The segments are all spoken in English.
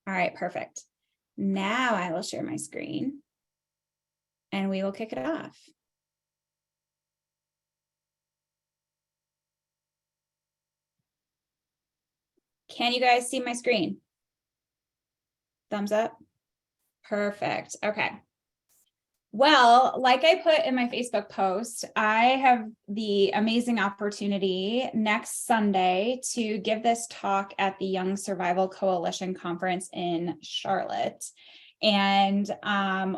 All right, perfect. Now I will share my screen and we will kick it off. Can you guys see my screen? Thumbs up. Perfect. Okay. Well, like I put in my Facebook post, I have the amazing opportunity next Sunday to give this talk at the Young Survival Coalition Conference in Charlotte. And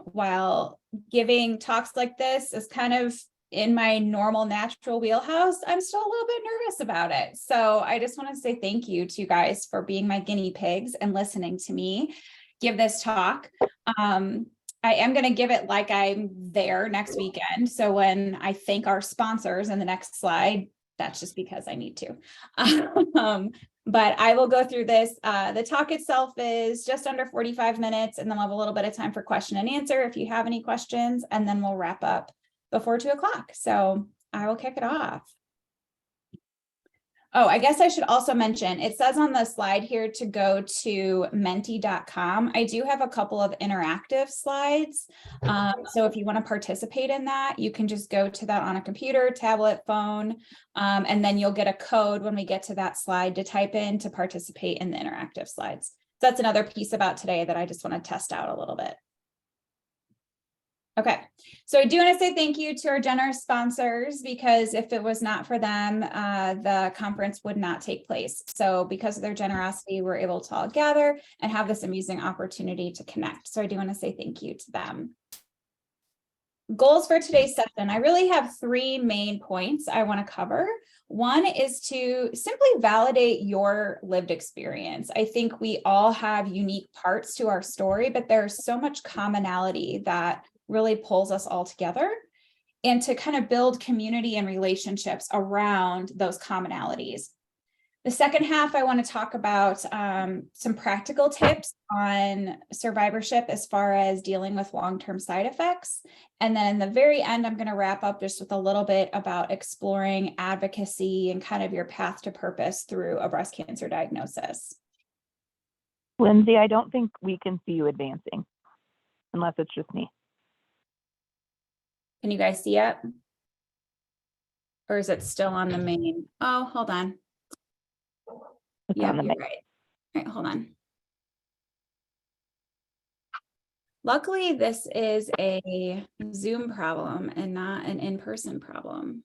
while giving talks like this is kind of in my normal natural wheelhouse, I'm still a little bit nervous about it. So I just want to say thank you to you guys for being my guinea pigs and listening to me give this talk. I am going to give it like I'm there next weekend. So when I thank our sponsors in the next slide, that's just because I need to. But I will go through this. The talk itself is just under 45 minutes, and then we'll have a little bit of time for question and answer if you have any questions, and then we'll wrap up before 2 o'clock. So I will kick it off. Oh, I guess I should also mention, it says on the slide here to go to menti.com. I do have a couple of interactive slides. So if you want to participate in that, you can just go to that on a computer, tablet, phone, and then you'll get a code when we get to that slide to type in to participate in the interactive slides. So that's another piece about today that I just want to test out a little bit. Okay, so I do want to say thank you to our generous sponsors, because if it was not for them, the conference would not take place. So because of their generosity, we're able to all gather and have this amusing opportunity to connect. So I do want to say thank you to them. Goals for today's session. I really have 3 main points I want to cover. One is to simply validate your lived experience. I think we all have unique parts to our story, but there's so much commonality that really pulls us all together, and to kind of build community and relationships around those commonalities. The second half, I want to talk about some practical tips on survivorship as far as dealing with long-term side effects. And then in the very end, I'm going to wrap up just with a little bit about exploring advocacy and kind of your path to purpose through a breast cancer diagnosis. Lindsay, I don't think we can see you advancing unless it's just me. Can you guys see it? Or is it still on the main? Oh, hold on. Yeah, you're right. All right, hold on. Luckily, this is a Zoom problem and not an in-person problem.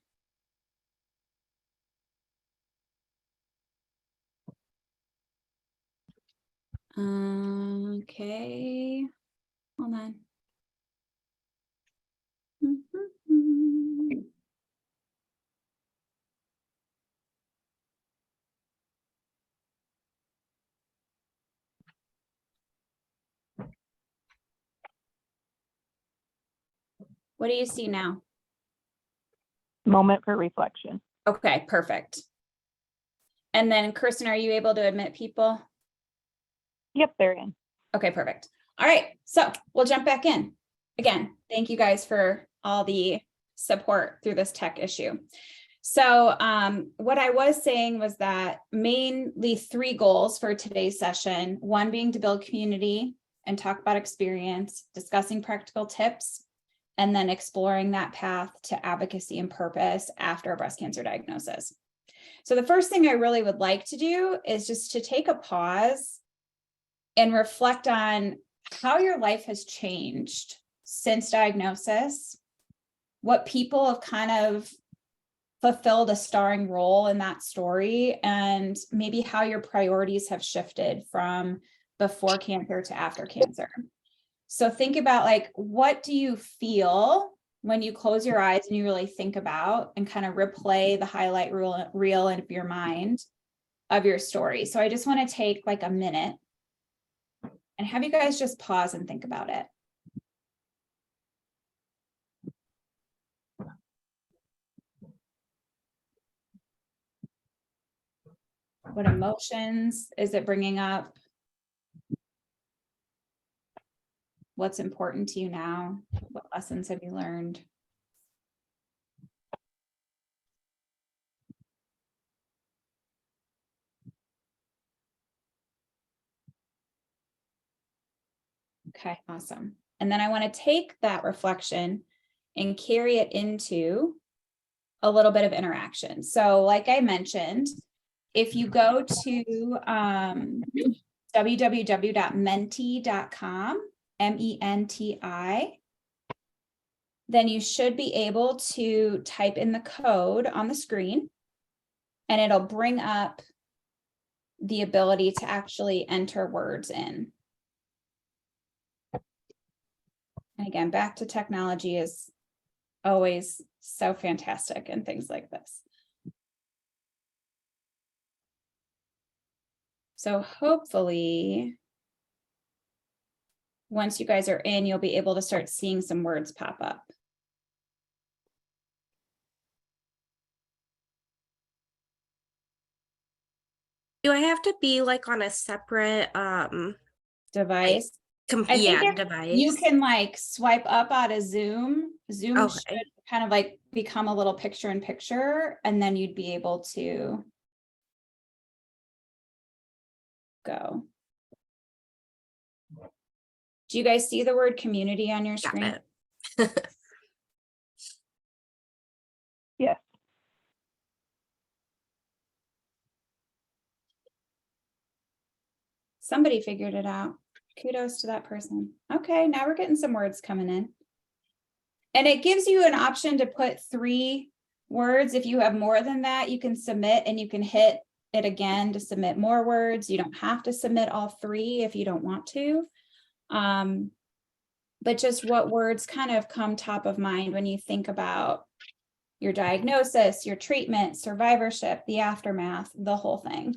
Okay, hold on. What do you see now? Moment for reflection. Okay, perfect. And then Kirsten, are you able to admit people? Yep, they're in. Okay, perfect. All right, so we'll jump back in. Again, thank you guys for all the support through this tech issue. So what I was saying was that mainly 3 goals for today's session, one being to build community and talk about experience, discussing practical tips, and then exploring that path to advocacy and purpose after a breast cancer diagnosis. So the first thing I really would like to do is just to take a pause and reflect on how your life has changed since diagnosis, what people have kind of fulfilled a starring role in that story, and maybe how your priorities have shifted from before cancer to after cancer. So think about, like, what do you feel when you close your eyes and you really think about and kind of replay the highlight reel in your mind of your story. So I just want to take like a minute and have you guys just pause and think about it. What emotions is it bringing up? What's important to you now? What lessons have you learned? Okay, awesome. And then I want to take that reflection and carry it into a little bit of interaction. So like I mentioned, if you go to www.menti.com, MENTI, then you should be able to type in the code on the screen and it'll bring up the ability to actually enter words in. And again, back to technology is always so fantastic and things like this. So hopefully, once you guys are in, you'll be able to start seeing some words pop up. Do I have to be like on a separate Device. I yeah, think if device? you can like swipe up out of Zoom Okay. should kind of like become a little picture in picture, and then you'd be able to go. Do you guys see the word community on your Got screen? it. Yes. Somebody figured it out. Kudos to that person. Okay, now we're getting some words coming in. And it gives you an option to put 3 words. If you have more than that, you can submit and you can hit it again to submit more words. You don't have to submit all 3 if you don't want to. But just what words kind of come top of mind when you think about your diagnosis, your treatment, survivorship, the aftermath, the whole thing.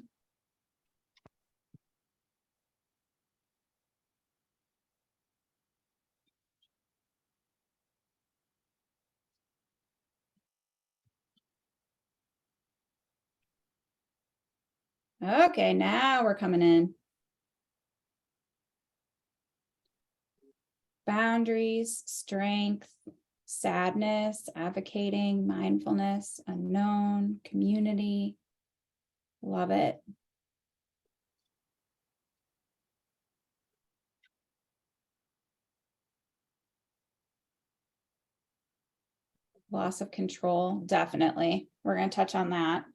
Okay, now we're coming in. Boundaries, strength, sadness, advocating, mindfulness, unknown, community. Love it. Loss of control, definitely. We're going to touch on that.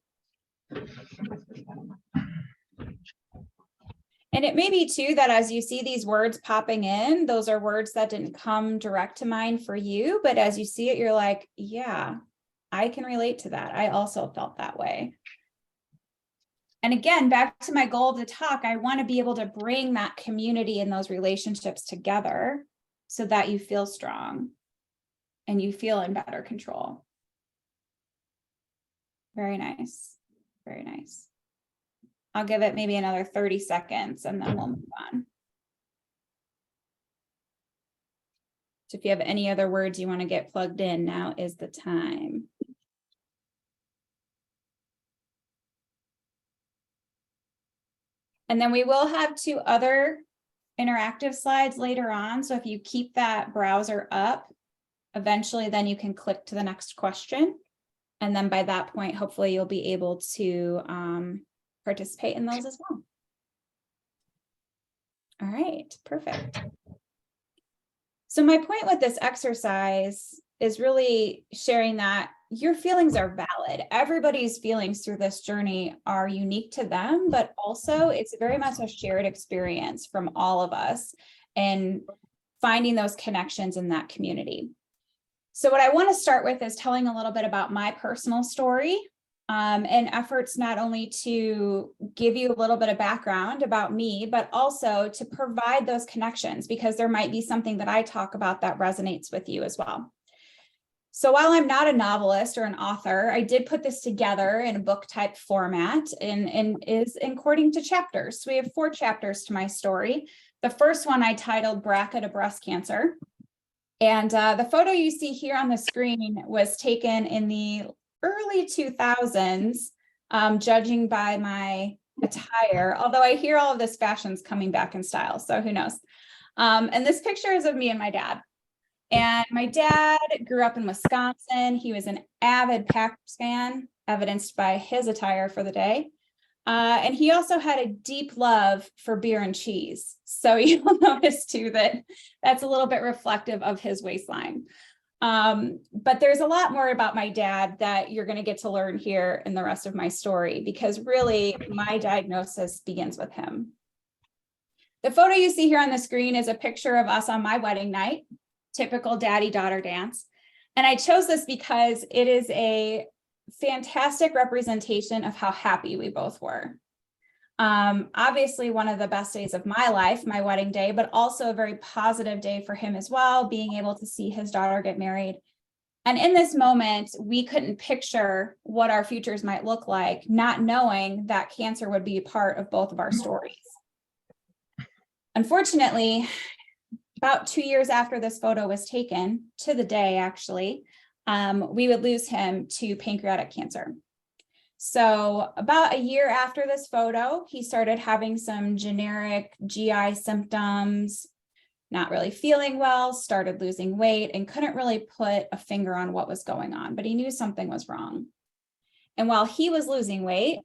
And it may be too that as you see these words popping in, those are words that didn't come direct to mind for you, but as you see it, you're like, yeah, I can relate to that. I also felt that way. And again, back to my goal of the talk, I want to be able to bring that community and those relationships together so that you feel strong and you feel in better control. Very nice. Very nice. I'll give it maybe another 30 seconds and then we'll move on. So if you have any other words you want to get plugged in, now is the time. And then we will have 2 other interactive slides later on. So if you keep that browser up, eventually then you can click to the next question. And then by that point, hopefully you'll be able to participate in those as well. All right, perfect. So my point with this exercise is really sharing that your feelings are valid. Everybody's feelings through this journey are unique to them, but also it's very much a shared experience from all of us and finding those connections in that community. So what I want to start with is telling a little bit about my personal story and efforts not only to give you a little bit of background about me, but also to provide those connections because there might be something that I talk about that resonates with you as well. So while I'm not a novelist or an author, I did put this together in a book type format and is according to chapters. So we have 4 chapters to my story. The first one I titled Bracket of Breast Cancer. And the photo you see here on the screen was taken in the early 2000s, judging by my attire, although I hear all of this fashion's coming back in style, so who knows. And this picture is of me and my dad. And my dad grew up in Wisconsin. He was an avid Packers fan, evidenced by his attire for the day. And he also had a deep love for beer and cheese. So you'll notice too that that's a little bit reflective of his waistline. But there's a lot more about my dad that you're going to get to learn here in the rest of my story, because really my diagnosis begins with him. The photo you see here on the screen is a picture of us on my wedding night, typical daddy-daughter dance. And I chose this because it is a fantastic representation of how happy we both were. Obviously one of the best days of my life, my wedding day, but also a very positive day for him as well, being able to see his daughter get married. And in this moment, we couldn't picture what our futures might look like, not knowing that cancer would be a part of both of our stories. Unfortunately, about 2 years after this photo was taken, to the day actually, we would lose him to pancreatic cancer. So about a year after this photo, he started having some generic GI symptoms, not really feeling well, started losing weight, and couldn't really put a finger on what was going on, but he knew something was wrong. And while he was losing weight,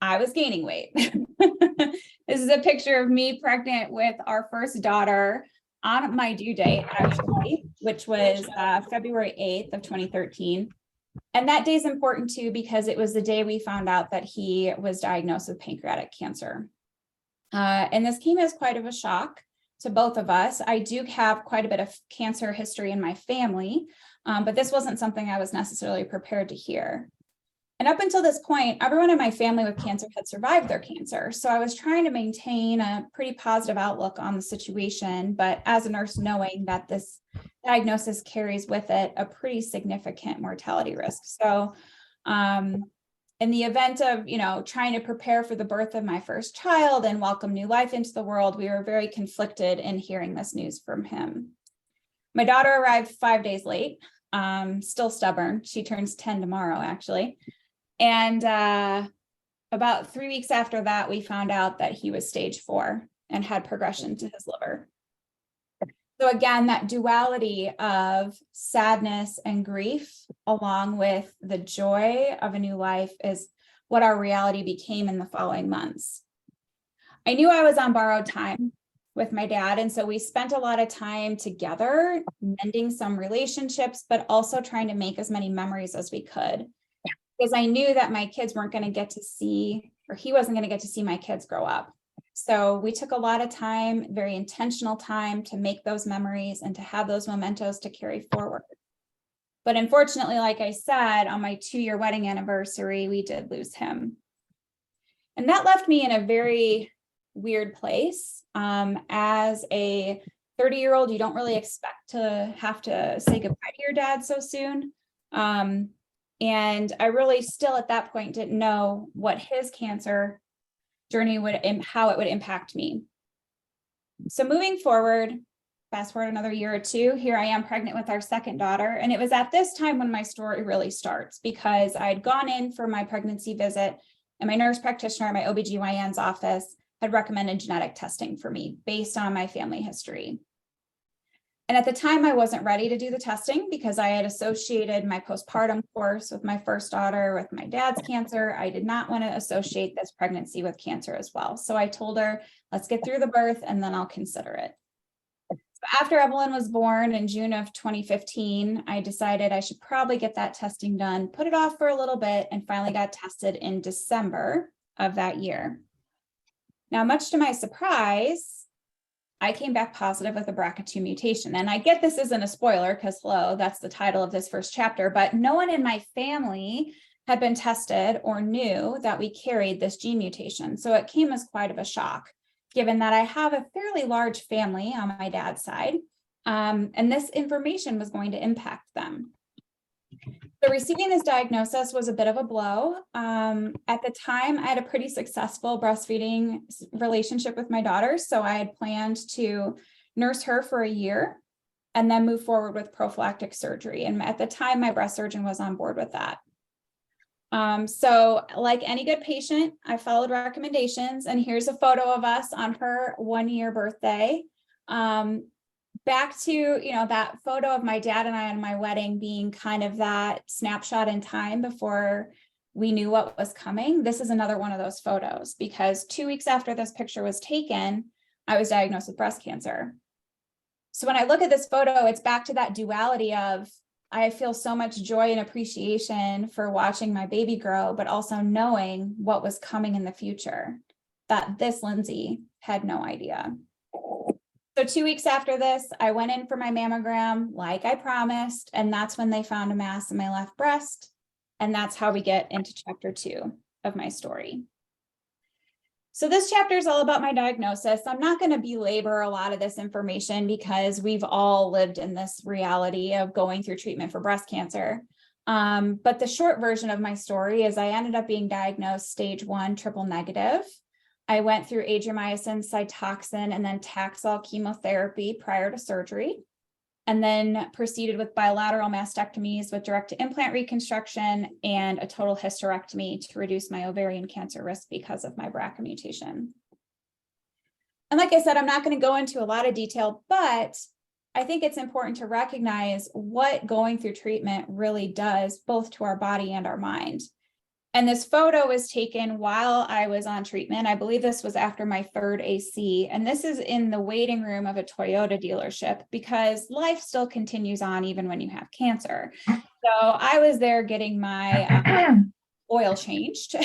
I was gaining weight. This is a picture of me pregnant with our first daughter on my due date, actually, which was February 8th of 2013. And that day is important too, because it was the day we found out that he was diagnosed with pancreatic cancer. And this came as quite of a shock to both of us. I do have quite a bit of cancer history in my family, but this wasn't something I was necessarily prepared to hear. And up until this point, everyone in my family with cancer had survived their cancer. So I was trying to maintain a pretty positive outlook on the situation, but as a nurse, knowing that this diagnosis carries with it a pretty significant mortality risk. So in the event of, trying to prepare for the birth of my first child and welcome new life into the world, we were very conflicted in hearing this news from him. My daughter arrived 5 days late, still stubborn. She turns 10 tomorrow, actually. And about 3 weeks after that, we found out that he was stage 4 and had progression to his liver. So again, that duality of sadness and grief, along with the joy of a new life, is what our reality became in the following months. I knew I was on borrowed time with my dad, and so we spent a lot of time together, mending some relationships, but also trying to make as many memories as we could. Because I knew that my kids weren't going to get to see, or he wasn't going to get to see my kids grow up. So we took a lot of time, very intentional time, to make those memories and to have those mementos to carry forward. But unfortunately, like I said, on my 2-year wedding anniversary, we did lose him. And that left me in a very weird place. As a 30-year-old, you don't really expect to have to say goodbye to your dad so soon. And I really still at that point didn't know what his cancer journey would, how it would impact me. So moving forward, fast forward another year or two, here I am pregnant with our second daughter. And it was at this time when my story really starts, because I'd gone in for my pregnancy visit and my nurse practitioner at my OBGYN's office had recommended genetic testing for me based on my family history. And at the time, I wasn't ready to do the testing because I had associated my postpartum course with my first daughter with my dad's cancer. I did not want to associate this pregnancy with cancer as well. So I told her, let's get through the birth and then I'll consider it. So after Evelyn was born in June of 2015, I decided I should probably get that testing done, put it off for a little bit, and finally got tested in December of that year. Now, much to my surprise, I came back positive with a BRCA2 mutation. And I get this isn't a spoiler because, hello, that's the title of this first chapter, but no one in my family had been tested or knew that we carried this gene mutation. So it came as quite of a shock, given that I have a fairly large family on my dad's side, and this information was going to impact them. So receiving this diagnosis was a bit of a blow. At the time, I had a pretty successful breastfeeding relationship with my daughter. So I had planned to nurse her for a year and then move forward with prophylactic surgery. And at the time, my breast surgeon was on board with that. So like any good patient, I followed recommendations. And here's a photo of us on her 1-year birthday. Back to, that photo of my dad and I on my wedding being kind of that snapshot in time before we knew what was coming. This is another one of those photos, because 2 weeks after this picture was taken, I was diagnosed with breast cancer. So when I look at this photo, it's back to that duality of, I feel so much joy and appreciation for watching my baby grow, but also knowing what was coming in the future, that this Lindsay had no idea. So 2 weeks after this, I went in for my mammogram like I promised, and that's when they found a mass in my left breast. And that's how we get into chapter 2 of my story. So this chapter is all about my diagnosis. I'm not going to belabor a lot of this information because we've all lived in this reality of going through treatment for breast cancer. But the short version of my story is I ended up being diagnosed stage 1 triple negative. I went through adriamycin, Cytoxan, and then Taxol chemotherapy prior to surgery, and then proceeded with bilateral mastectomies with direct to implant reconstruction and a total hysterectomy to reduce my ovarian cancer risk because of my BRCA mutation. And like I said, I'm not going to go into a lot of detail, but I think it's important to recognize what going through treatment really does both to our body and our mind. And this photo was taken while I was on treatment. I believe this was after my 3rd AC. And this is in the waiting room of a Toyota dealership, because life still continues on even when you have cancer. So I was there getting my oil changed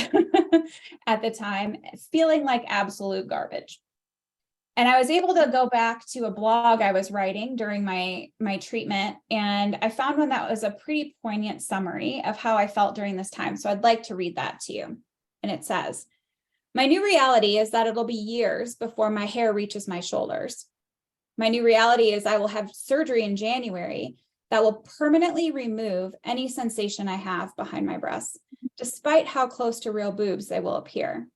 at the time, feeling like absolute garbage. And I was able to go back to a blog I was writing during my treatment, and I found one that was a pretty poignant summary of how I felt during this time. So I'd like to read that to you. And it says, "My new reality is that it'll be years before my hair reaches my shoulders. My new reality is I will have surgery in January that will permanently remove any sensation I have behind my breasts, despite how close to real boobs they will appear.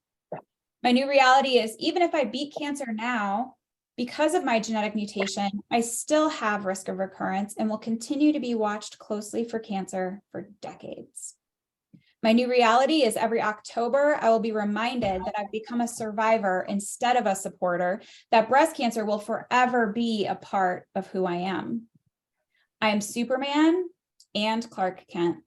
My new reality is even if I beat cancer now, because of my genetic mutation, I still have risk of recurrence and will continue to be watched closely for cancer for decades. My new reality is every October, I will be reminded that I've become a survivor instead of a supporter, that breast cancer will forever be a part of who I am. I am Superman and Clark Kent.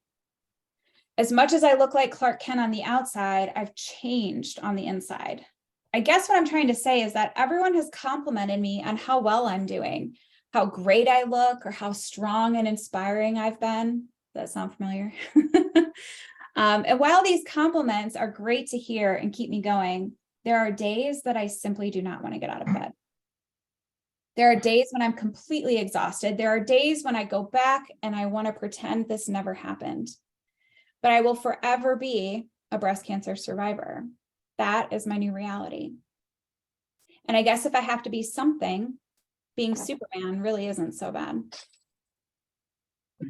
As much as I look like Clark Kent on the outside, I've changed on the inside. I guess what I'm trying to say is that everyone has complimented me on how well I'm doing, how great I look, or how strong and inspiring I've been. Does that sound familiar? And while these compliments are great to hear and keep me going, there are days that I simply do not want to get out of bed. There are days when I'm completely exhausted. There are days when I go back and I want to pretend this never happened. But I will forever be a breast cancer survivor. That is my new reality. And I guess if I have to be something, being Superman really isn't so bad."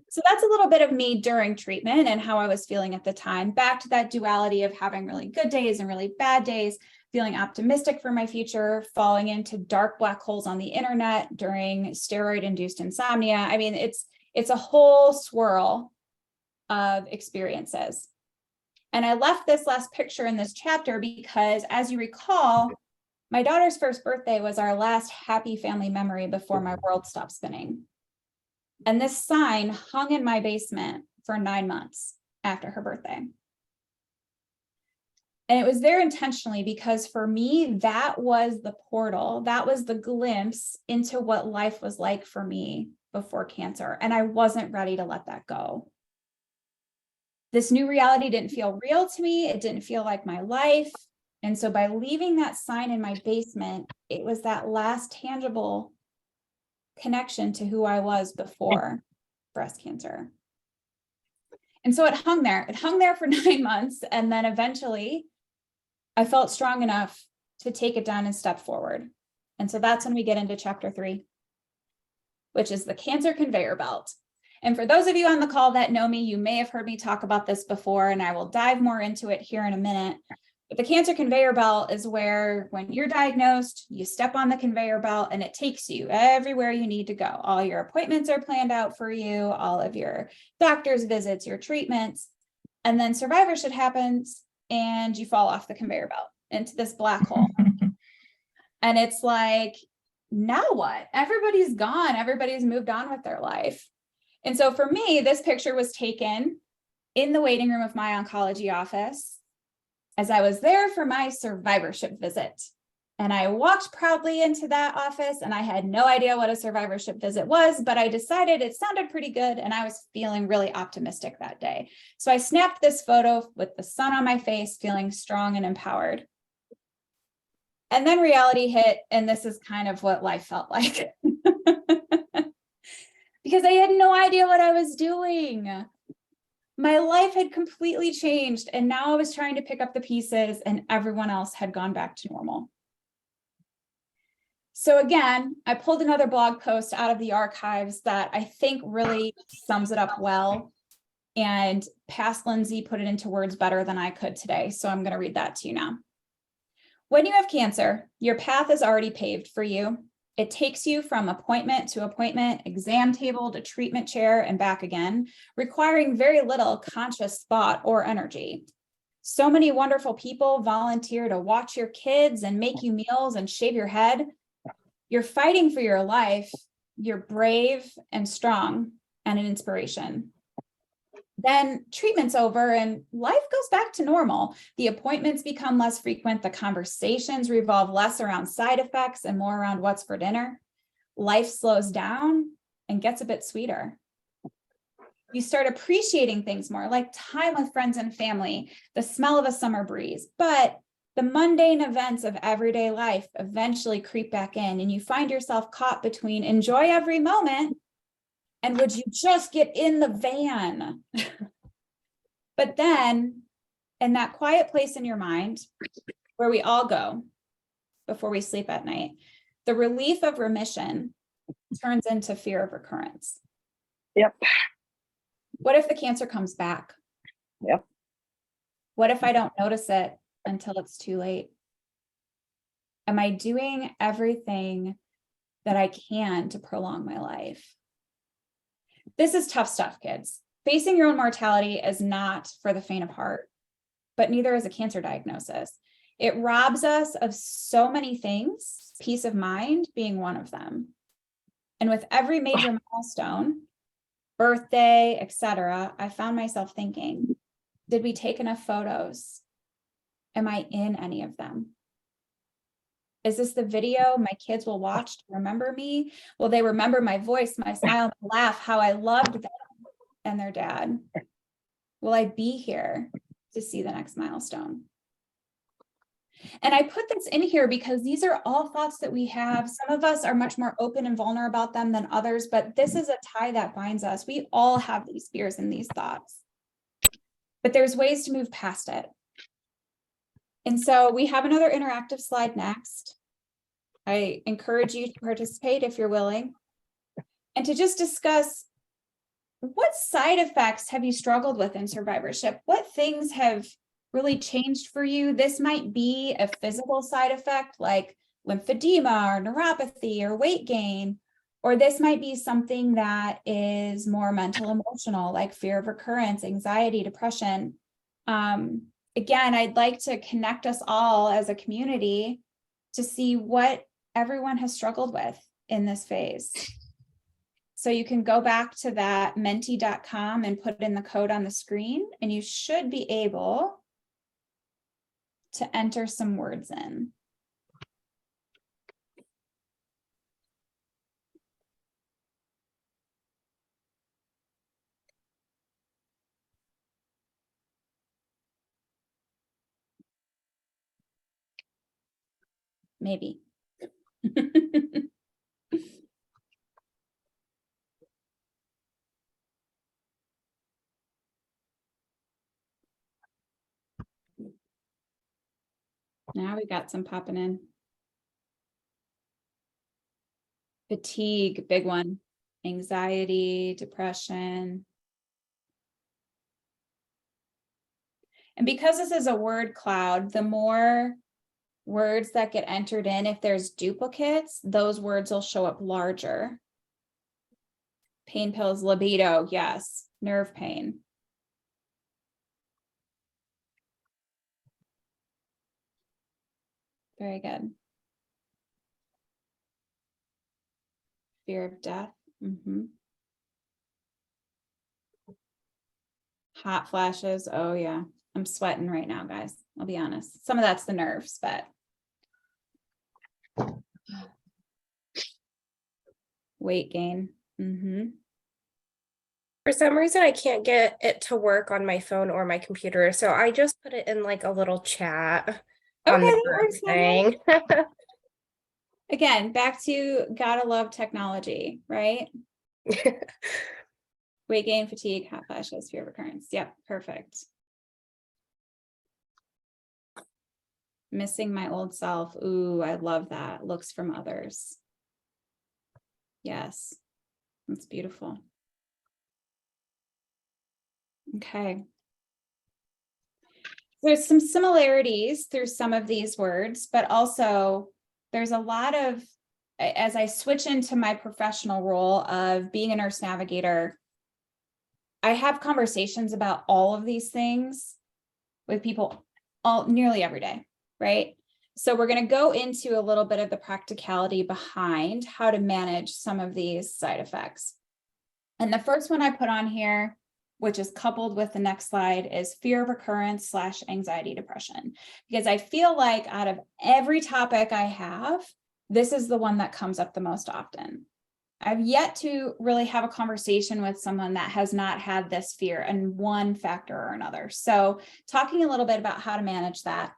So that's a little bit of me during treatment and how I was feeling at the time. Back to that duality of having really good days and really bad days, feeling optimistic for my future, falling into dark black holes on the internet during steroid-induced insomnia. I mean, it's a whole swirl of experiences. And I left this last picture in this chapter because, as you recall, my daughter's first birthday was our last happy family memory before my world stopped spinning. And this sign hung in my basement for 9 months after her birthday. And it was there intentionally because for me, that was the portal, that was the glimpse into what life was like for me before cancer. And I wasn't ready to let that go. This new reality didn't feel real to me. It didn't feel like my life. And so by leaving that sign in my basement, it was that last tangible connection to who I was before breast cancer. And so it hung there. It hung there for 9 months. And then eventually I felt strong enough to take it down and step forward. And so that's when we get into chapter 3, which is the cancer conveyor belt. And for those of you on the call that know me, you may have heard me talk about this before, and I will dive more into it here in a minute. But the cancer conveyor belt is where, when you're diagnosed, you step on the conveyor belt and it takes you everywhere you need to go. All your appointments are planned out for you, all of your doctor's visits, your treatments, and then survivorship happens and you fall off the conveyor belt into this black hole. And it's like, now what? Everybody's gone. Everybody's moved on with their life. And so for me, this picture was taken in the waiting room of my oncology office as I was there for my survivorship visit. And I walked proudly into that office and I had no idea what a survivorship visit was, but I decided it sounded pretty good and I was feeling really optimistic that day. So I snapped this photo with the sun on my face, feeling strong and empowered. And then reality hit, and this is kind of what life felt like. Because I had no idea what I was doing. My life had completely changed, and now I was trying to pick up the pieces, and everyone else had gone back to normal. So again, I pulled another blog post out of the archives that I think really sums it up well. And past Lindsay put it into words better than I could today. So I'm going to read that to you now. When you have cancer, your path is already paved for you. It takes you from appointment to appointment, exam table to treatment chair and back again, requiring very little conscious thought or energy. So many wonderful people volunteer to watch your kids and make you meals and shave your head. You're fighting for your life. You're brave and strong and an inspiration. Then treatment's over and life goes back to normal. The appointments become less frequent. The conversations revolve less around side effects and more around what's for dinner. Life slows down and gets a bit sweeter. You start appreciating things more, like time with friends and family, the smell of a summer breeze. But the mundane events of everyday life eventually creep back in, and you find yourself caught between enjoy every moment and would you just get in the van? But then, in that quiet place in your mind, where we all go before we sleep at night, the relief of remission turns into fear of recurrence. Yep. What if the cancer comes back? Yep. What if I don't notice it until it's too late? Am I doing everything that I can to prolong my life? This is tough stuff, kids. Facing your own mortality is not for the faint of heart, but neither is a cancer diagnosis. It robs us of so many things, peace of mind being one of them. And with every major milestone, birthday, etc., I found myself thinking, did we take enough photos? Am I in any of them? Is this the video my kids will watch to remember me? Will they remember my voice, my smile, my laugh, how I loved them and their dad? Will I be here to see the next milestone? And I put this in here because these are all thoughts that we have. Some of us are much more open and vulnerable about them than others, but this is a tie that binds us. We all have these fears and these thoughts, but there's ways to move past it. And so we have another interactive slide next. I encourage you to participate if you're willing, and to just discuss what side effects have you struggled with in survivorship? What things have really changed for you? This might be a physical side effect like lymphedema or neuropathy or weight gain, or this might be something that is more mental, emotional, like fear of recurrence, anxiety, depression. Again, I'd like to connect us all as a community to see what everyone has struggled with in this phase. So you can go back to that menti.com and put in the code on the screen, and you should be able to enter some words in. Maybe. Now we got some popping in. Fatigue, big one. Anxiety, depression. And because this is a word cloud, the more words that get entered in, if there's duplicates, those words will show up larger. Pain pills, libido, yes. Nerve pain. Very good. Fear of death. Hot flashes. Oh yeah. I'm sweating right now, guys. I'll be honest. Some of that's the nerves, but weight gain. For some reason, I can't get it to work on my phone or my computer, so I just put it in like a little chat on Okay, the that group works, Megan. thing. Again, back to gotta love technology, right? Weight gain, fatigue, hot flashes, fear of recurrence. Yep, perfect. Missing my old self. Ooh, I love that. Looks from others. Yes, that's beautiful. Okay. There's some similarities through some of these words, but also there's a lot of, as I switch into my professional role of being a nurse navigator, I have conversations about all of these things with people nearly every day, right? So we're going to go into a little bit of the practicality behind how to manage some of these side effects. And the first one I put on here, which is coupled with the next slide, is fear of recurrence / anxiety depression. Because I feel like out of every topic I have, this is the one that comes up the most often. I've yet to really have a conversation with someone that has not had this fear in one factor or another. So talking a little bit about how to manage that.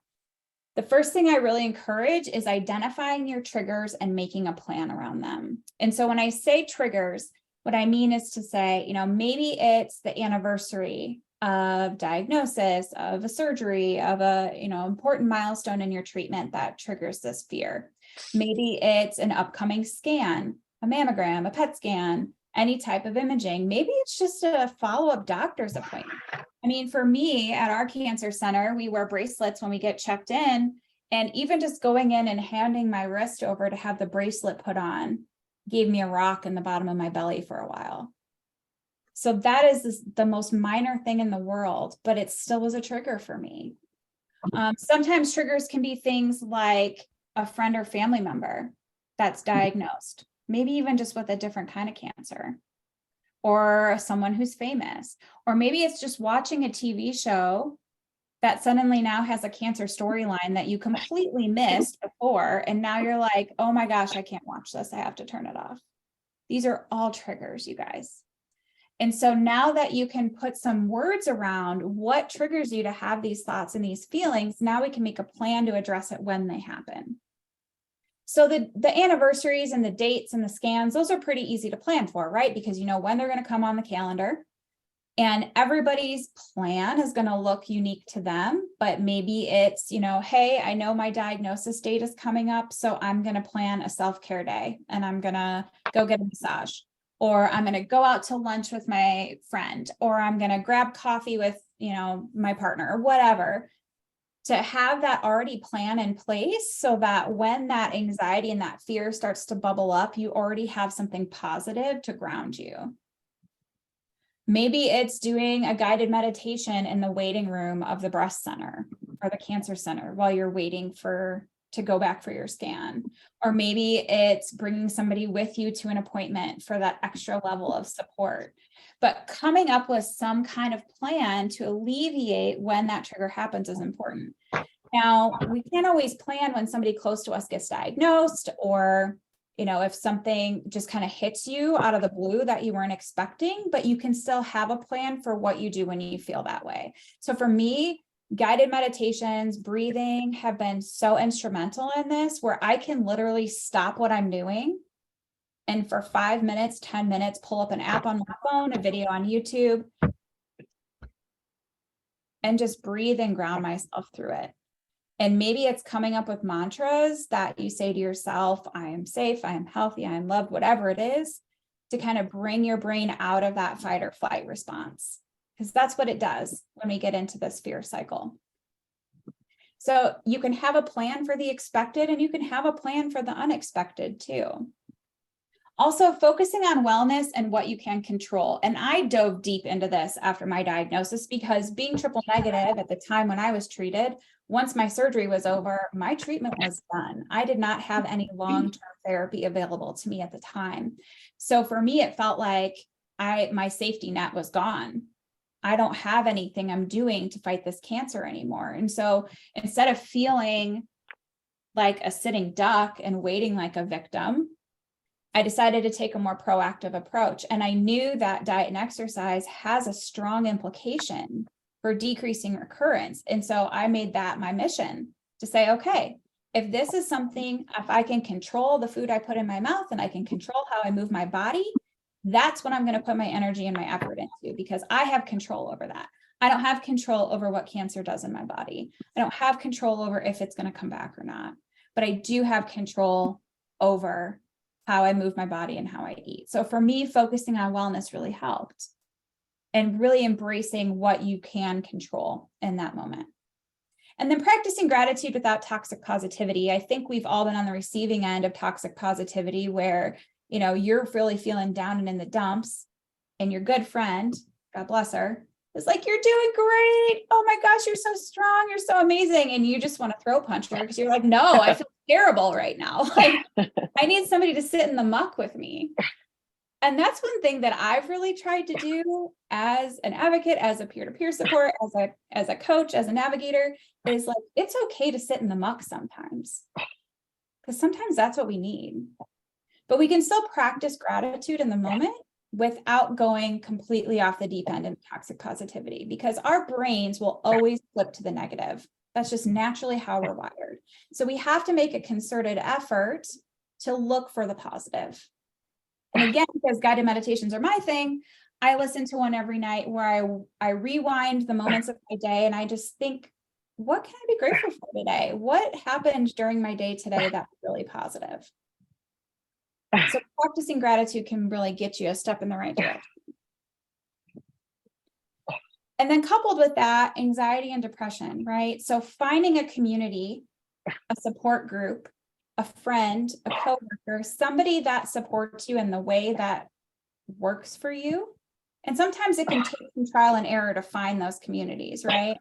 The first thing I really encourage is identifying your triggers and making a plan around them. And so when I say triggers, what I mean is to say, maybe it's the anniversary of diagnosis, of a surgery, of a, important milestone in your treatment that triggers this fear. Maybe it's an upcoming scan, a mammogram, a PET scan, any type of imaging. Maybe it's just a follow-up doctor's appointment. I mean, for me at our cancer center, we wear bracelets when we get checked in, and even just going in and handing my wrist over to have the bracelet put on gave me a rock in the bottom of my belly for a while. So that is the most minor thing in the world, but it still was a trigger for me. Sometimes triggers can be things like a friend or family member that's diagnosed, maybe even just with a different kind of cancer, or someone who's famous, or maybe it's just watching a TV show that suddenly now has a cancer storyline that you completely missed before. And now you're like, oh my gosh, I can't watch this. I have to turn it off. These are all triggers, you guys. And so now that you can put some words around what triggers you to have these thoughts and these feelings, now we can make a plan to address it when they happen. So the anniversaries and the dates and the scans, those are pretty easy to plan for, right? Because you know when they're going to come on the calendar. And everybody's plan is going to look unique to them, but maybe it's, hey, I know my diagnosis date is coming up, so I'm going to plan a self-care day and I'm going to go get a massage, or I'm going to go out to lunch with my friend, or I'm going to grab coffee with, my partner, or whatever, to have that already plan in place so that when that anxiety and that fear starts to bubble up, you already have something positive to ground you. Maybe it's doing a guided meditation in the waiting room of the breast center or the cancer center while you're waiting to go back for your scan. Or maybe it's bringing somebody with you to an appointment for that extra level of support. But coming up with some kind of plan to alleviate when that trigger happens is important. Now, we can't always plan when somebody close to us gets diagnosed, or if something just kind of hits you out of the blue that you weren't expecting, but you can still have a plan for what you do when you feel that way. So for me, guided meditations, breathing have been so instrumental in this, where I can literally stop what I'm doing and for 5 minutes, 10 minutes, pull up an app on my phone, a video on YouTube, and just breathe and ground myself through it. And maybe it's coming up with mantras that you say to yourself, I am safe, I am healthy, I am loved, whatever it is, to kind of bring your brain out of that fight or flight response, because that's what it does when we get into this fear cycle. So you can have a plan for the expected, and you can have a plan for the unexpected too. Also, focusing on wellness and what you can control. And I dove deep into this after my diagnosis, because being triple negative at the time when I was treated, once my surgery was over, my treatment was done. I did not have any long-term therapy available to me at the time. So for me, it felt like my safety net was gone. I don't have anything I'm doing to fight this cancer anymore. And so instead of feeling like a sitting duck and waiting like a victim, I decided to take a more proactive approach. And I knew that diet and exercise has a strong implication for decreasing recurrence. And so I made that my mission to say, okay, if this is something, if I can control the food I put in my mouth and I can control how I move my body, that's what I'm going to put my energy and my effort into, because I have control over that. I don't have control over what cancer does in my body. I don't have control over if it's going to come back or not, but I do have control over how I move my body and how I eat. So for me, focusing on wellness really helped, and really embracing what you can control in that moment. And then practicing gratitude without toxic positivity. I think we've all been on the receiving end of toxic positivity where, you know, you're really feeling down and in the dumps, and your good friend, God bless her, is like, you're doing great. Oh my gosh, you're so strong. You're so amazing. And you just want to throw punch her because you're like, no, I feel terrible right now. Like, I need somebody to sit in the muck with me. And that's one thing that I've really tried to do as an advocate, as a peer-to-peer support, as a coach, as a navigator, is like, it's okay to sit in the muck sometimes, because sometimes that's what we need. But we can still practice gratitude in the moment without going completely off the deep end in toxic positivity, because our brains will always flip to the negative. That's just naturally how we're wired. So we have to make a concerted effort to look for the positive. And again, because guided meditations are my thing, I listen to one every night where I rewind the moments of my day and I just think, what can I be grateful for today? What happened during my day today that was really positive? So practicing gratitude can really get you a step in the right direction. And then coupled with that, anxiety and depression, right? So finding a community, a support group, a friend, a coworker, somebody that supports you in the way that works for you. And sometimes it can take some trial and error to find those communities, right?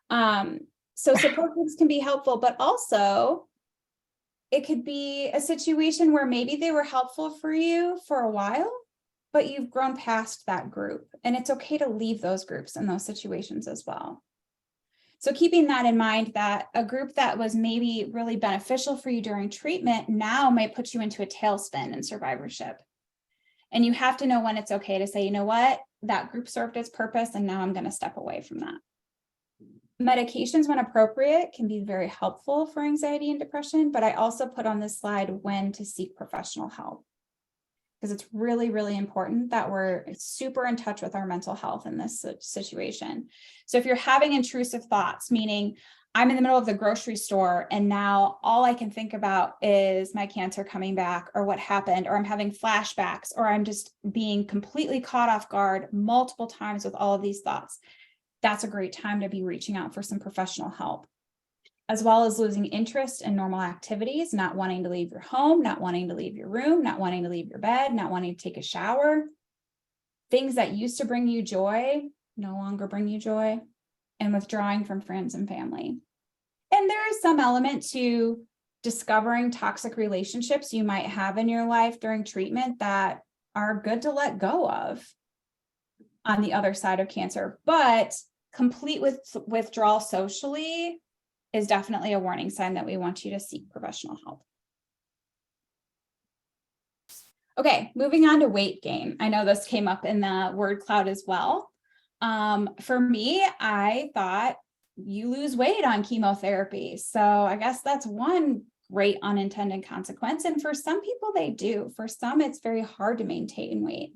So support groups can be helpful, but also it could be a situation where maybe they were helpful for you for a while, but you've grown past that group, and it's okay to leave those groups in those situations as well. So keeping that in mind, that a group that was maybe really beneficial for you during treatment now might put you into a tailspin in survivorship. And you have to know when it's okay to say, you know what, that group served its purpose and now I'm going to step away from that. Medications, when appropriate, can be very helpful for anxiety and depression, but I also put on this slide when to seek professional help, because it's really, really important that we're super in touch with our mental health in this situation. So if you're having intrusive thoughts, meaning I'm in the middle of the grocery store and now all I can think about is my cancer coming back or what happened, or I'm having flashbacks, or I'm just being completely caught off guard multiple times with all of these thoughts, that's a great time to be reaching out for some professional help, as well as losing interest in normal activities, not wanting to leave your home, not wanting to leave your room, not wanting to leave your bed, not wanting to take a shower. Things that used to bring you joy no longer bring you joy, and withdrawing from friends and family. And there is some element to discovering toxic relationships you might have in your life during treatment that are good to let go of on the other side of cancer, but complete with withdrawal socially is definitely a warning sign that we want you to seek professional help. Okay, moving on to weight gain. I know this came up in the word cloud as well. For me, I thought you lose weight on chemotherapy. So I guess that's one great unintended consequence. And for some people, they do. For some, it's very hard to maintain weight.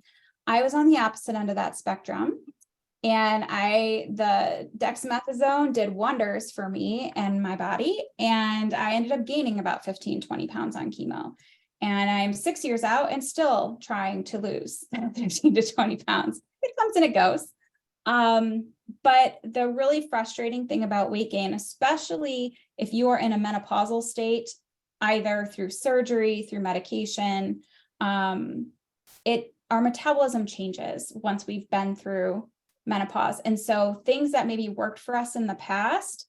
I was on the opposite end of that spectrum. And the dexamethasone did wonders for me and my body. And I ended up gaining about 15, 20 pounds on chemo. And I'm 6 years out and still trying to lose 15 to 20 pounds. It comes and it goes. But the really frustrating thing about weight gain, especially if you are in a menopausal state, either through surgery, through medication, our metabolism changes once we've been through menopause. And so things that maybe worked for us in the past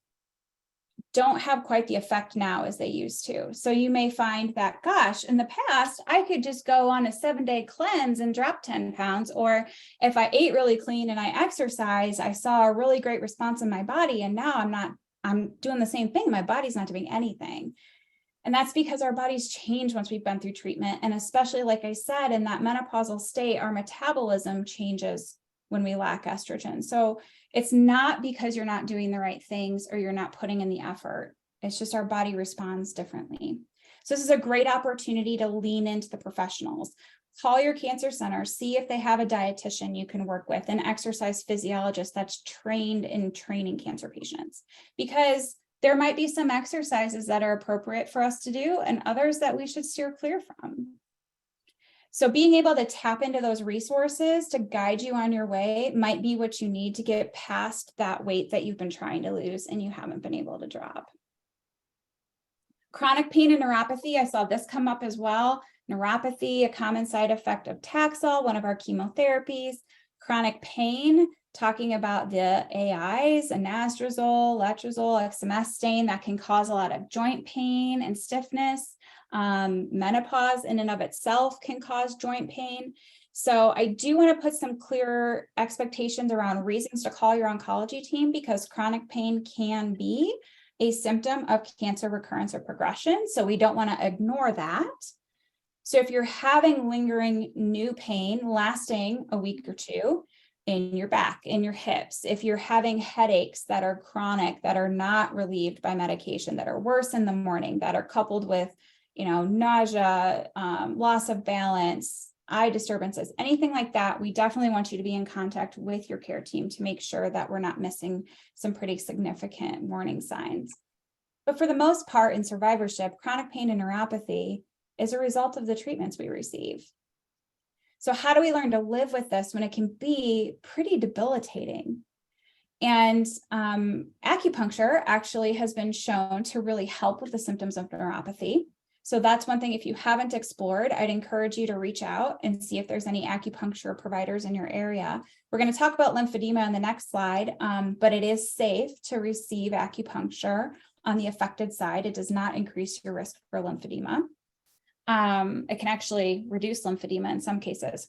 don't have quite the effect now as they used to. So you may find that, gosh, in the past, I could just go on a 7-day cleanse and drop 10 pounds. Or if I ate really clean and I exercise, I saw a really great response in my body. And now I'm doing the same thing. My body's not doing anything. And that's because our bodies change once we've been through treatment. And especially, like I said, in that menopausal state, our metabolism changes when we lack estrogen. So it's not because you're not doing the right things or you're not putting in the effort. It's just our body responds differently. So this is a great opportunity to lean into the professionals. Call your cancer center, see if they have a dietitian you can work with, an exercise physiologist that's trained in training cancer patients, because there might be some exercises that are appropriate for us to do and others that we should steer clear from. So being able to tap into those resources to guide you on your way might be what you need to get past that weight that you've been trying to lose and you haven't been able to drop. Chronic pain and neuropathy, I saw this come up as well. Neuropathy, a common side effect of Taxol, one of our chemotherapies. Chronic pain, talking about the AIs, anastrozole, letrozole, exemestane, that can cause a lot of joint pain and stiffness. Menopause in and of itself can cause joint pain. So I do want to put some clear expectations around reasons to call your oncology team, because chronic pain can be a symptom of cancer recurrence or progression. So we don't want to ignore that. So if you're having lingering new pain lasting a week or two in your back, in your hips, if you're having headaches that are chronic, that are not relieved by medication, that are worse in the morning, that are coupled with nausea, loss of balance, eye disturbances, anything like that, we definitely want you to be in contact with your care team to make sure that we're not missing some pretty significant warning signs. But for the most part in survivorship, chronic pain and neuropathy is a result of the treatments we receive. So how do we learn to live with this when it can be pretty debilitating? And acupuncture actually has been shown to really help with the symptoms of neuropathy. So that's one thing, if you haven't explored, I'd encourage you to reach out and see if there's any acupuncture providers in your area. We're going to talk about lymphedema on the next slide, but it is safe to receive acupuncture on the affected side. It does not increase your risk for lymphedema. It can actually reduce lymphedema in some cases.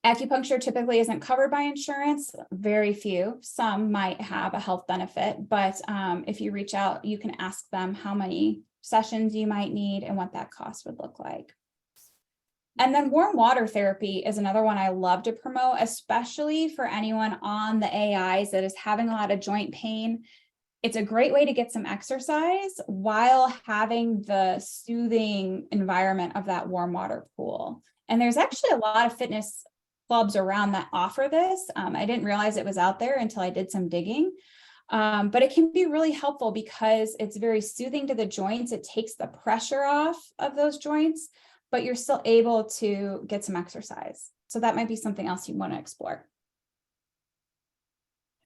Acupuncture typically isn't covered by insurance, very few. Some might have a health benefit, but if you reach out, you can ask them how many sessions you might need and what that cost would look like. And then warm water therapy is another one I love to promote, especially for anyone on the AIs that is having a lot of joint pain. It's a great way to get some exercise while having the soothing environment of that warm water pool. And there's actually a lot of fitness clubs around that offer this. I didn't realize it was out there until I did some digging. But it can be really helpful because it's very soothing to the joints. It takes the pressure off of those joints, but you're still able to get some exercise. So that might be something else you want to explore.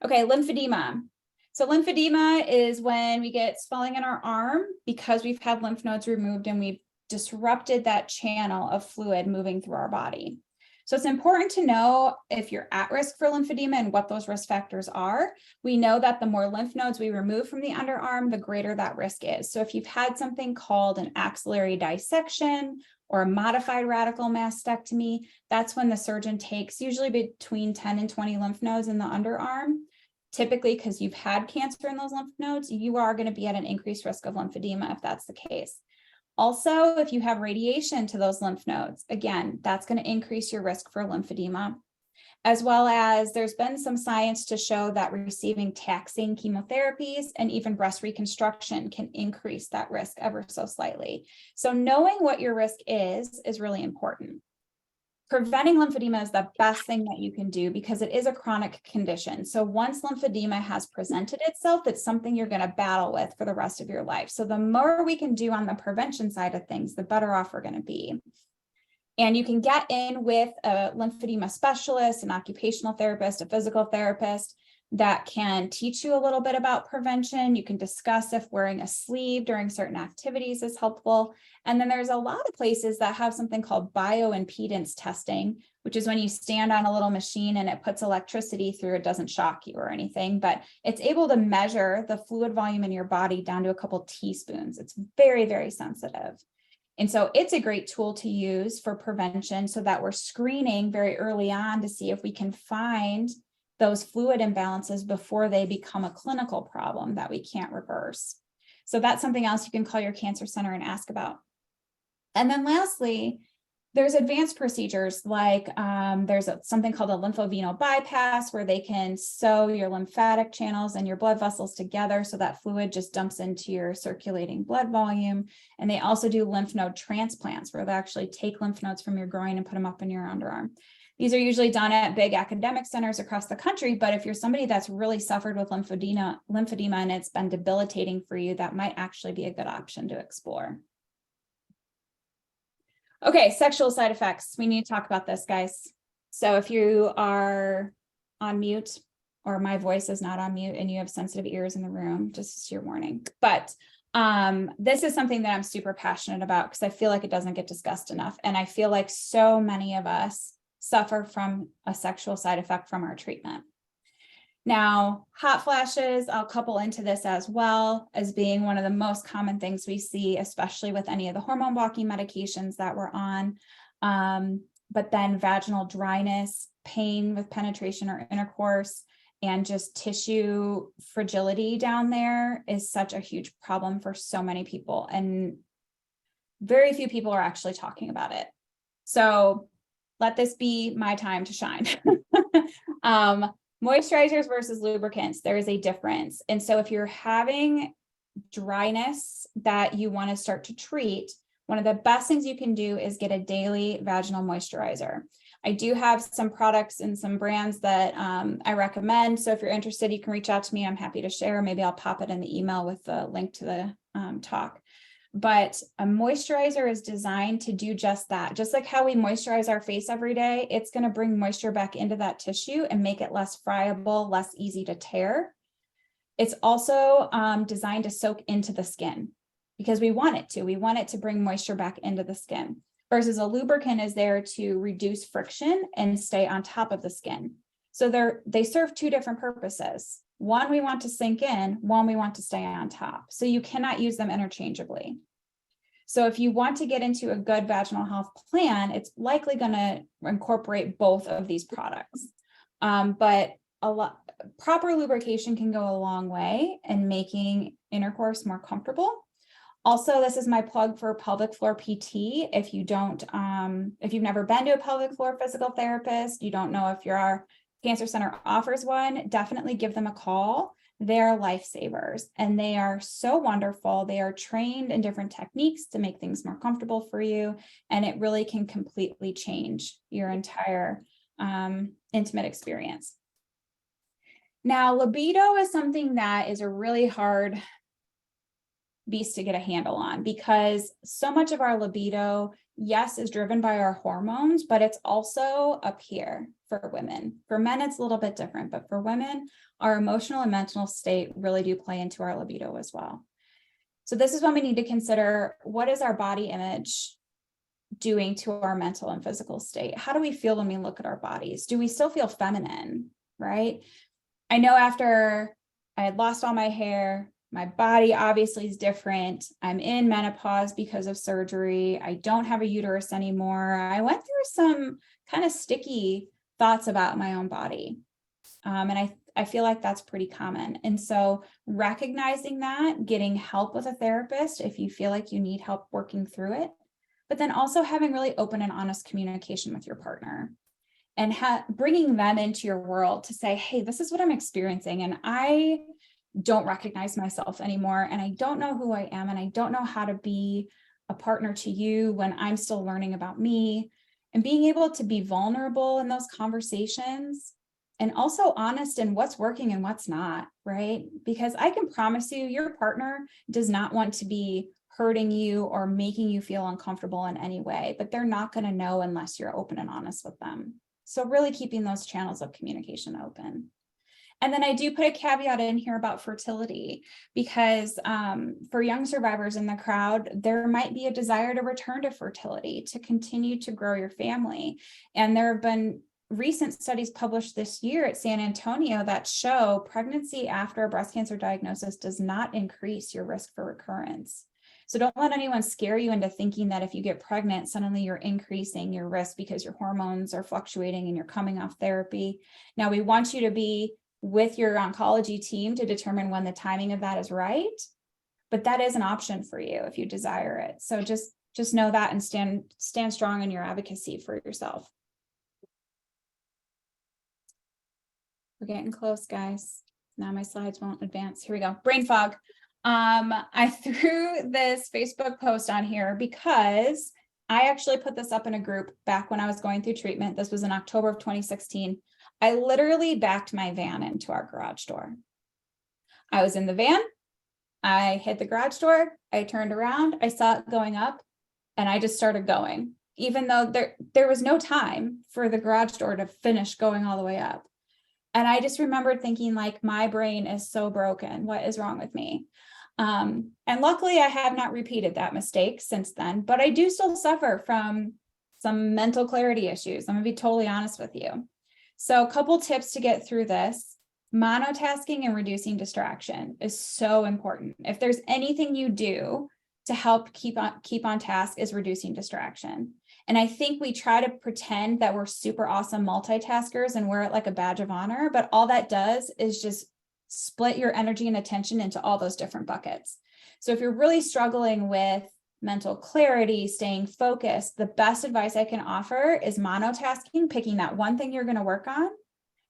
Okay, lymphedema. So lymphedema is when we get swelling in our arm because we've had lymph nodes removed and we've disrupted that channel of fluid moving through our body. So it's important to know if you're at risk for lymphedema and what those risk factors are. We know that the more lymph nodes we remove from the underarm, the greater that risk is. So if you've had something called an axillary dissection or a modified radical mastectomy, that's when the surgeon takes usually between 10 and 20 lymph nodes in the underarm. Typically, because you've had cancer in those lymph nodes, you are going to be at an increased risk of lymphedema if that's the case. Also, if you have radiation to those lymph nodes, again, that's going to increase your risk for lymphedema, as well as there's been some science to show that receiving taxane chemotherapies and even breast reconstruction can increase that risk ever so slightly. So knowing what your risk is really important. Preventing lymphedema is the best thing that you can do because it is a chronic condition. So once lymphedema has presented itself, it's something you're going to battle with for the rest of your life. So the more we can do on the prevention side of things, the better off we're going to be. And you can get in with a lymphedema specialist, an occupational therapist, a physical therapist. that can teach you a little bit about prevention. You can discuss if wearing a sleeve during certain activities is helpful. And then there's a lot of places that have something called bioimpedance testing, which is when you stand on a little machine and it puts electricity through. It doesn't shock you or anything, but it's able to measure the fluid volume in your body down to a couple teaspoons. It's very, very sensitive. And so it's a great tool to use for prevention so that we're screening very early on to see if we can find those fluid imbalances before they become a clinical problem that we can't reverse. So that's something else you can call your cancer center and ask about. And then lastly, there's advanced procedures like there's something called a lymphovenous bypass where they can sew your lymphatic channels and your blood vessels together so that fluid just dumps into your circulating blood volume. And they also do lymph node transplants where they actually take lymph nodes from your groin and put them up in your underarm. These are usually done at big academic centers across the country, but if you're somebody that's really suffered with lymphedema and it's been debilitating for you, that might actually be a good option to explore. Okay, sexual side effects. We need to talk about this, guys. So if you are on mute or my voice is not on mute and you have sensitive ears in the room, just your warning. But this is something that I'm super passionate about because I feel like it doesn't get discussed enough. And I feel like so many of us suffer from a sexual side effect from our treatment. Now, hot flashes, I'll couple into this as well as being one of the most common things we see, especially with any of the hormone blocking medications that we're on. But then vaginal dryness, pain with penetration or intercourse, and just tissue fragility down there is such a huge problem for so many people. And very few people are actually talking about it. So let this be my time to shine. Moisturizers versus lubricants, there is a difference. And so if you're having dryness that you want to start to treat, one of the best things you can do is get a daily vaginal moisturizer. I do have some products and some brands that I recommend. So if you're interested, you can reach out to me. I'm happy to share. Maybe I'll pop it in the email with the link to the talk. But a moisturizer is designed to do just that. Just like how we moisturize our face every day, it's going to bring moisture back into that tissue and make it less friable, less easy to tear. It's also designed to soak into the skin because we want it to. We want it to bring moisture back into the skin versus a lubricant is there to reduce friction and stay on top of the skin. So they serve two different purposes. One, we want to sink in, one, we want to stay on top. So you cannot use them interchangeably. So if you want to get into a good vaginal health plan, it's likely going to incorporate both of these products. But proper lubrication can go a long way in making intercourse more comfortable. Also, this is my plug for pelvic floor PT. If you've never been to a pelvic floor physical therapist, you don't know if your cancer center offers one, definitely give them a call. They're lifesavers and they are so wonderful. They are trained in different techniques to make things more comfortable for you. And it really can completely change your entire intimate experience. Now, libido is something that is a really hard beast to get a handle on because so much of our libido, yes, is driven by our hormones, but it's also up here for women. For men, it's a little bit different, but for women, our emotional and mental state really do play into our libido as well. So this is when we need to consider, what is our body image doing to our mental and physical state? How do we feel when we look at our bodies? Do we still feel feminine, right? I know after I had lost all my hair, my body obviously is different. I'm in menopause because of surgery. I don't have a uterus anymore. I went through some kind of sticky thoughts about my own body. And I feel like that's pretty common. And so recognizing that, getting help with a therapist if you feel like you need help working through it, but then also having really open and honest communication with your partner and bringing them into your world to say, hey, this is what I'm experiencing. And I don't recognize myself anymore. And I don't know who I am. And I don't know how to be a partner to you when I'm still learning about me, and being able to be vulnerable in those conversations and also honest in what's working and what's not, right? Because I can promise you, your partner does not want to be hurting you or making you feel uncomfortable in any way, but they're not going to know unless you're open and honest with them. So really keeping those channels of communication open. And then I do put a caveat in here about fertility, because for young survivors in the crowd, there might be a desire to return to fertility, to continue to grow your family. And there have been recent studies published this year at San Antonio that show pregnancy after a breast cancer diagnosis does not increase your risk for recurrence. So don't let anyone scare you into thinking that if you get pregnant, suddenly you're increasing your risk because your hormones are fluctuating and you're coming off therapy. Now, we want you to be with your oncology team to determine when the timing of that is right, but that is an option for you if you desire it. So just know that and stand strong in your advocacy for yourself. We're getting close, guys. Now my slides won't advance. Here we go. Brain fog. I threw this Facebook post on here because I actually put this up in a group back when I was going through treatment. This was in October of 2016. I literally backed my van into our garage door. I was in the van. I hit the garage door. I turned around. I saw it going up and I just started going, even though there was no time for the garage door to finish going all the way up. And I just remembered thinking, like, my brain is so broken. What is wrong with me? And luckily I have not repeated that mistake since then, but I do still suffer from some mental clarity issues. I'm gonna be totally honest with you. So a couple tips to get through this. Monotasking and reducing distraction is so important. If there's anything you do to help keep on task, is reducing distraction. And I think we try to pretend that we're super awesome multitaskers and wear it like a badge of honor, but all that does is just split your energy and attention into all those different buckets. So if you're really struggling with mental clarity, staying focused, the best advice I can offer is monotasking, picking that one thing you're going to work on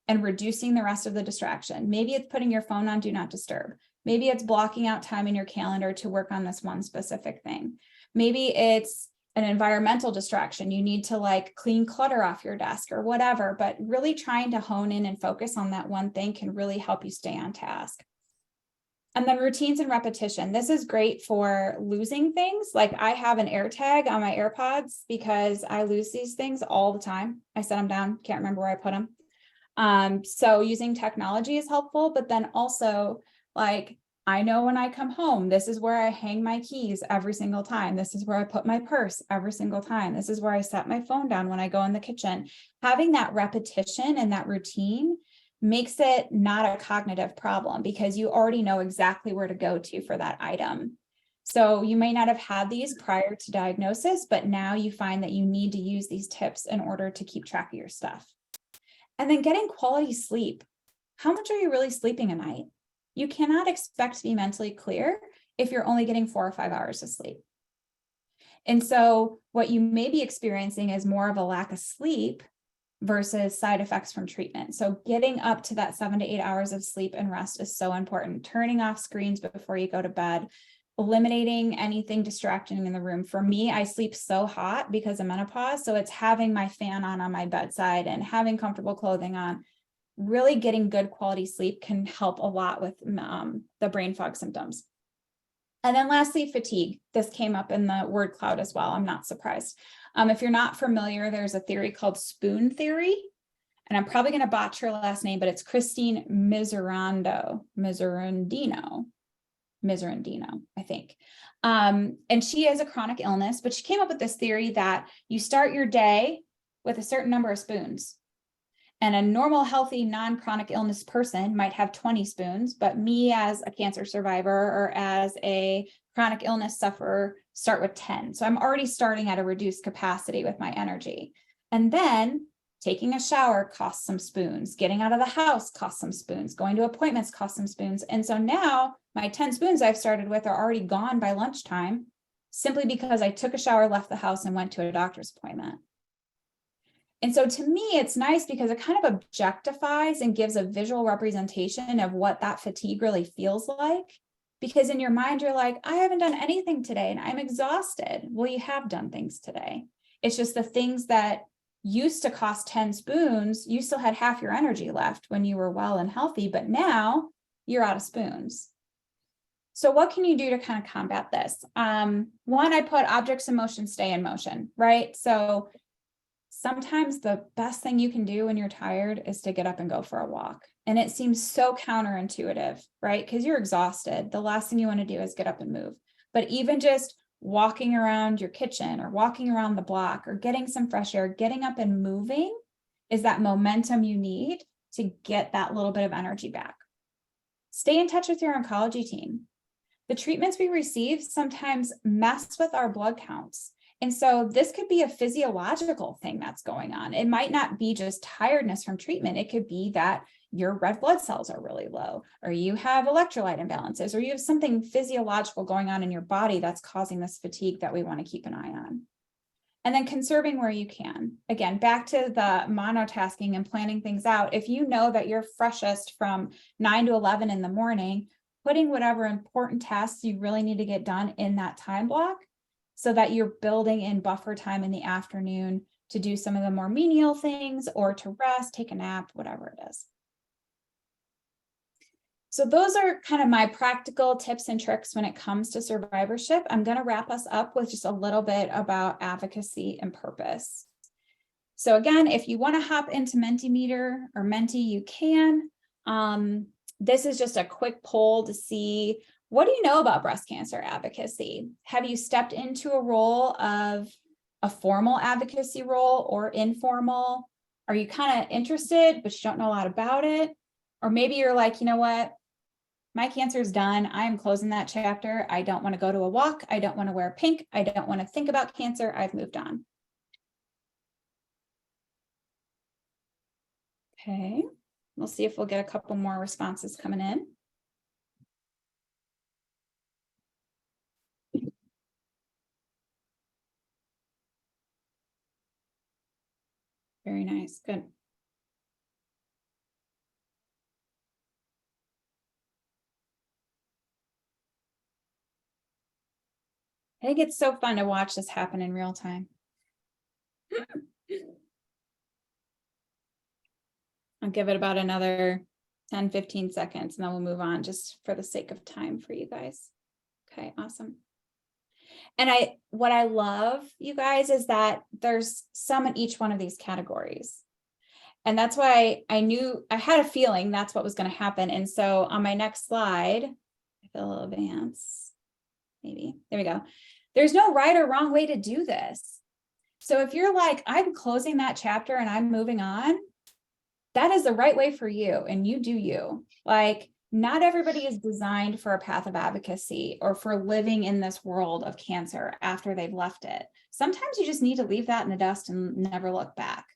and reducing the rest of the distraction. Maybe it's putting your phone on do not disturb. Maybe it's blocking out time in your calendar to work on this one specific thing. Maybe it's an environmental distraction. You need to like clean clutter off your desk or whatever, but really trying to hone in and focus on that one thing can really help you stay on task. And then routines and repetition. This is great for losing things. Like I have an AirTag on my AirPods because I lose these things all the time. I set them down, can't remember where I put them. So using technology is helpful, but then also like, I know when I come home, this is where I hang my keys every single time. This is where I put my purse every single time. This is where I set my phone down when I go in the kitchen. Having that repetition and that routine makes it not a cognitive problem because you already know exactly where to go to for that item. So you may not have had these prior to diagnosis, but now you find that you need to use these tips in order to keep track of your stuff. And then getting quality sleep. How much are you really sleeping a night? You cannot expect to be mentally clear if you're only getting 4 or 5 hours of sleep. And so what you may be experiencing is more of a lack of sleep versus side effects from treatment. So getting up to that 7 to 8 hours of sleep and rest is so important. Turning off screens before you go to bed, eliminating anything distracting in the room. For me, I sleep so hot because of menopause. So it's having my fan on my bedside and having comfortable clothing on. Really getting good quality sleep can help a lot with the brain fog symptoms. And then lastly, fatigue. This came up in the word cloud as well. I'm not surprised. If you're not familiar, there's a theory called spoon theory. And I'm probably going to botch her last name, but it's Christine Miserandino, I think. And she has a chronic illness, but she came up with this theory that you start your day with a certain number of spoons. And a normal, healthy, non-chronic illness person might have 20 spoons, but me as a cancer survivor or as a chronic illness sufferer start with 10. So I'm already starting at a reduced capacity with my energy. And then taking a shower costs some spoons, getting out of the house costs some spoons, going to appointments costs some spoons. And so now my 10 spoons I've started with are already gone by lunchtime, simply because I took a shower, left the house, and went to a doctor's appointment. And so to me, it's nice because it kind of objectifies and gives a visual representation of what that fatigue really feels like. Because in your mind, you're like, I haven't done anything today and I'm exhausted. Well, you have done things today. It's just the things that used to cost 10 spoons, you still had half your energy left when you were well and healthy, but now you're out of spoons. So what can you do to kind of combat this? One, I put objects in motion, stay in motion, right? So sometimes the best thing you can do when you're tired is to get up and go for a walk. And it seems so counterintuitive, right? Because you're exhausted. The last thing you want to do is get up and move. But even just walking around your kitchen or walking around the block or getting some fresh air, getting up and moving is that momentum you need to get that little bit of energy back. Stay in touch with your oncology team. The treatments we receive sometimes mess with our blood counts. And so this could be a physiological thing that's going on. It might not be just tiredness from treatment. It could be that your red blood cells are really low, or you have electrolyte imbalances, or you have something physiological going on in your body that's causing this fatigue that we want to keep an eye on. And then conserving where you can. Again, back to the monotasking and planning things out. If you know that you're freshest from 9 to 11 in the morning, putting whatever important tasks you really need to get done in that time block so that you're building in buffer time in the afternoon to do some of the more menial things or to rest, take a nap, whatever it is. So those are kind of my practical tips and tricks when it comes to survivorship. I'm going to wrap us up with just a little bit about advocacy and purpose. So again, if you want to hop into Mentimeter or Menti, you can. This is just a quick poll to see, what do you know about breast cancer advocacy? Have you stepped into a role of a formal advocacy role or informal? Are you kind of interested, but you don't know a lot about it? Or maybe you're like, you know what? My cancer is done. I am closing that chapter. I don't want to go to a walk. I don't want to wear pink. I don't want to think about cancer. I've moved on. Okay. We'll see if we'll get a couple more responses coming in. Very nice. Good. I think it's so fun to watch this happen in real time. I'll give it about another 10, 15 seconds and then we'll move on just for the sake of time for you guys. Okay, awesome. And what I love, you guys, is that there's some in each one of these categories. And that's why I had a feeling that's what was going to happen. And so on my next slide, if it'll advance, maybe, there we go. There's no right or wrong way to do this. So if you're like, I'm closing that chapter and I'm moving on, that is the right way for you, and you do you. Like, not everybody is designed for a path of advocacy or for living in this world of cancer after they've left it. Sometimes you just need to leave that in the dust and never look back.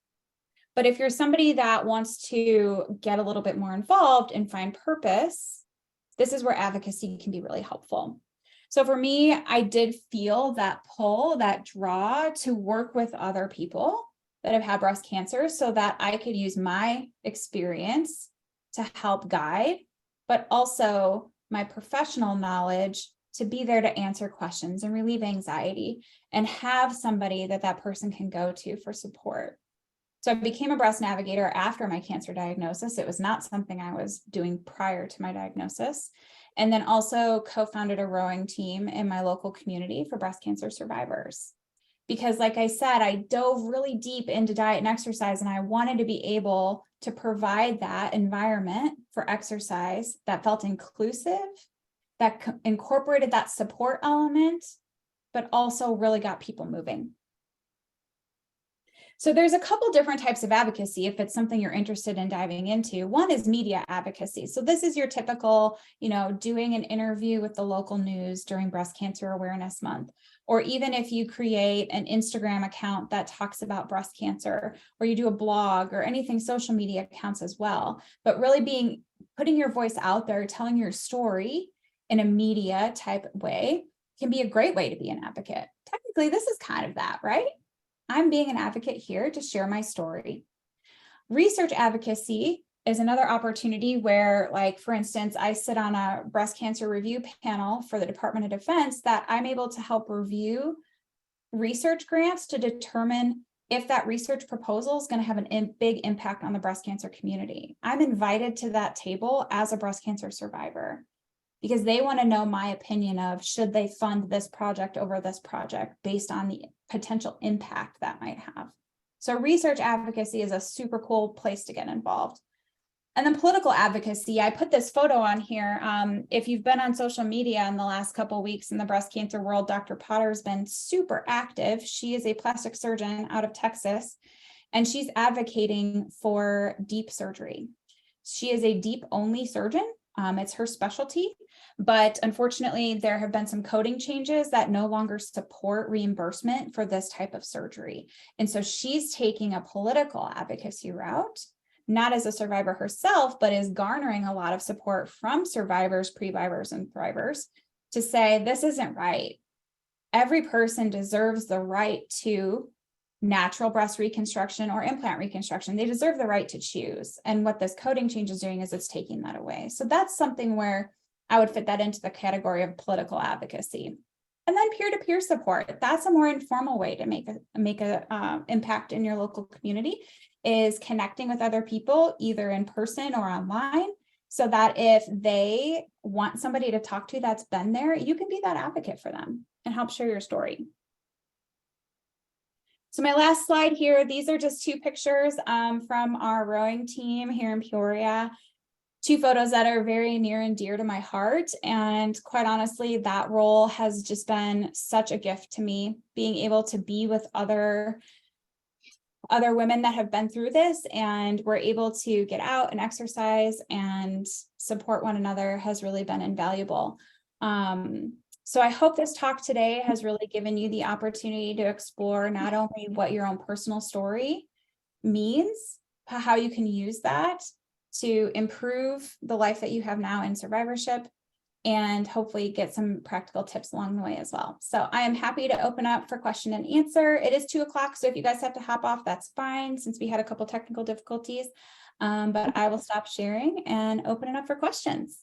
But if you're somebody that wants to get a little bit more involved and find purpose, this is where advocacy can be really helpful. So for me, I did feel that pull, that draw to work with other people that have had breast cancer so that I could use my experience to help guide, but also my professional knowledge to be there to answer questions and relieve anxiety and have somebody that person can go to for support. So I became a breast navigator after my cancer diagnosis. It was not something I was doing prior to my diagnosis. And then also co-founded a rowing team in my local community for breast cancer survivors. Because like I said, I dove really deep into diet and exercise, and I wanted to be able to provide that environment for exercise that felt inclusive, that incorporated that support element, but also really got people moving. So there's a couple different types of advocacy if it's something you're interested in diving into. One is media advocacy. So this is your typical, doing an interview with the local news during Breast Cancer Awareness Month, or even if you create an Instagram account that talks about breast cancer, or you do a blog or anything, social media accounts as well. But really putting your voice out there, telling your story in a media type way can be a great way to be an advocate. Technically, this is kind of that, right? I'm being an advocate here to share my story. Research advocacy is another opportunity where, like, for instance, I sit on a breast cancer review panel for the Department of Defense that I'm able to help review research grants to determine if that research proposal is going to have a big impact on the breast cancer community. I'm invited to that table as a breast cancer survivor, because they want to know my opinion of should they fund this project over this project based on the potential impact that might have. So research advocacy is a super cool place to get involved. And then political advocacy, I put this photo on here. If you've been on social media in the last couple of weeks in the breast cancer world, Dr. Potter has been super active. She is a plastic surgeon out of Texas, and she's advocating for DEEP surgery. She is a DEEP only surgeon. It's her specialty, but unfortunately there have been some coding changes that no longer support reimbursement for this type of surgery. And so she's taking a political advocacy route, not as a survivor herself, but is garnering a lot of support from survivors, previvors, and thrivers to say, this isn't right. Every person deserves the right to natural breast reconstruction or implant reconstruction. They deserve the right to choose. And what this coding change is doing is it's taking that away. So that's something where I would fit that into the category of political advocacy. And then peer-to-peer support. That's a more informal way to make a impact in your local community, is connecting with other people, either in person or online, so that if they want somebody to talk to that's been there, you can be that advocate for them and help share your story. So my last slide here, these are just two pictures from our rowing team here in Peoria. Two photos that are very near and dear to my heart. And quite honestly, that role has just been such a gift to me, being able to be with other women that have been through this, and we're able to get out and exercise and support one another has really been invaluable. So I hope this talk today has really given you the opportunity to explore not only what your own personal story means, but how you can use that to improve the life that you have now in survivorship, and hopefully get some practical tips along the way as well. So I am happy to open up for question and answer. It is 2:00, so if you guys have to hop off, that's fine, since we had a couple technical difficulties. But I will stop sharing and open it up for questions.